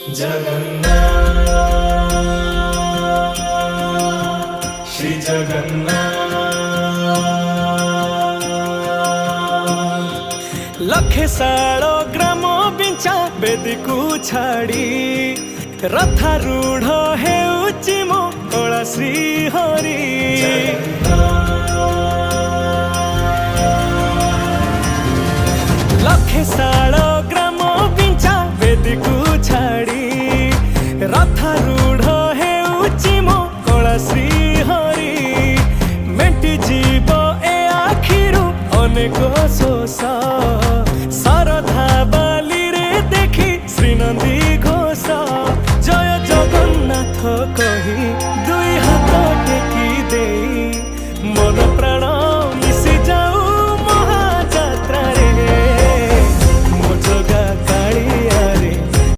जगन्नाथ श्री जगन्नाथ। लखे सालो ग्राम बिंचा बेदी को छाड़ी रथारूढ़ हेउची मो कला श्री हरि। लखे सालो